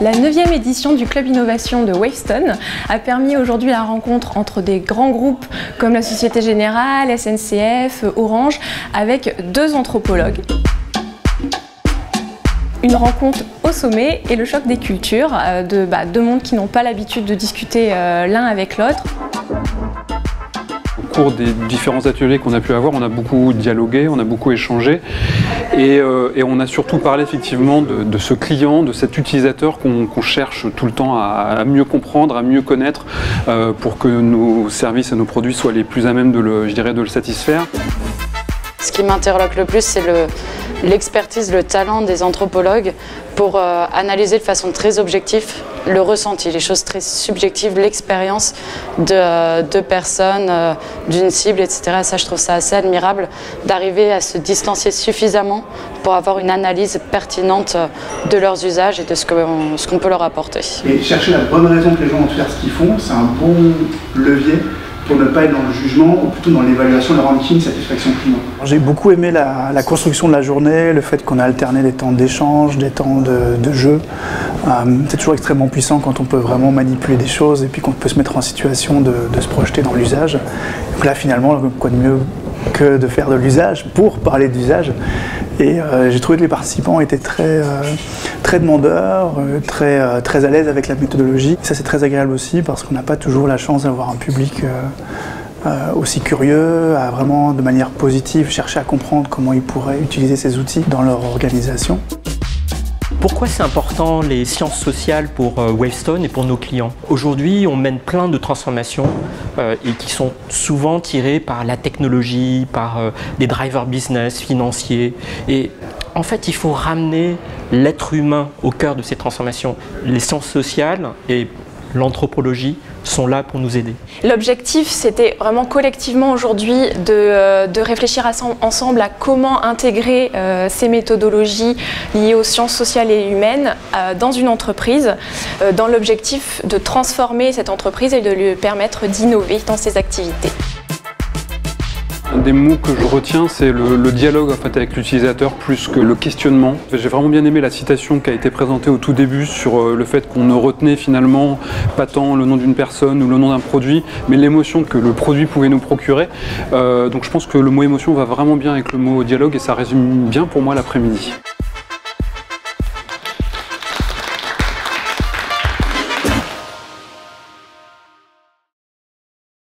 La 9e édition du Club Innovation de Wavestone a permis aujourd'hui la rencontre entre des grands groupes comme la Société Générale, SNCF, Orange, avec 2 anthropologues. Une rencontre au sommet et le choc des cultures, de 2 mondes qui n'ont pas l'habitude de discuter l'un avec l'autre. Au cours des différents ateliers qu'on a pu avoir, on a beaucoup dialogué, on a beaucoup échangé et on a surtout parlé effectivement de ce client, de cet utilisateur qu'on cherche tout le temps à mieux comprendre, à mieux connaître pour que nos services et nos produits soient les plus à même de le satisfaire. Ce qui m'interloque le plus, c'est l'expertise, le talent des anthropologues pour analyser de façon très objective le ressenti, les choses très subjectives, l'expérience de personnes, d'une cible, etc. Ça, je trouve ça assez admirable d'arriver à se distancier suffisamment pour avoir une analyse pertinente de leurs usages et de ce qu'on peut leur apporter. Et chercher la bonne raison que les gens ont de faire ce qu'ils font, c'est un bon levier pour ne pas être dans le jugement ou plutôt dans l'évaluation, le ranking, satisfaction client. J'ai beaucoup aimé la construction de la journée, le fait qu'on a alterné des temps d'échange, des temps de jeu. C'est toujours extrêmement puissant quand on peut vraiment manipuler des choses et puis qu'on peut se mettre en situation de se projeter dans l'usage. Donc là finalement, quoi de mieux que de faire de l'usage pour parler d'usage. Et j'ai trouvé que les participants étaient très demandeurs, très à l'aise avec la méthodologie. Et ça c'est très agréable aussi parce qu'on n'a pas toujours la chance d'avoir un public aussi curieux, à vraiment de manière positive chercher à comprendre comment ils pourraient utiliser ces outils dans leur organisation. Pourquoi c'est important les sciences sociales pour Wavestone et pour nos clients? Aujourd'hui, on mène plein de transformations et qui sont souvent tirées par la technologie, par des drivers business, financiers. Et en fait, il faut ramener l'être humain au cœur de ces transformations. Les sciences sociales et l'anthropologie sont là pour nous aider. L'objectif, c'était vraiment collectivement aujourd'hui de réfléchir ensemble à comment intégrer ces méthodologies liées aux sciences sociales et humaines dans une entreprise, dans l'objectif de transformer cette entreprise et de lui permettre d'innover dans ses activités. Un des mots que je retiens, c'est le dialogue en fait, avec l'utilisateur plus que le questionnement. J'ai vraiment bien aimé la citation qui a été présentée au tout début sur le fait qu'on ne retenait finalement pas tant le nom d'une personne ou le nom d'un produit, mais l'émotion que le produit pouvait nous procurer. Donc je pense que le mot émotion va vraiment bien avec le mot dialogue et ça résume bien pour moi l'après-midi.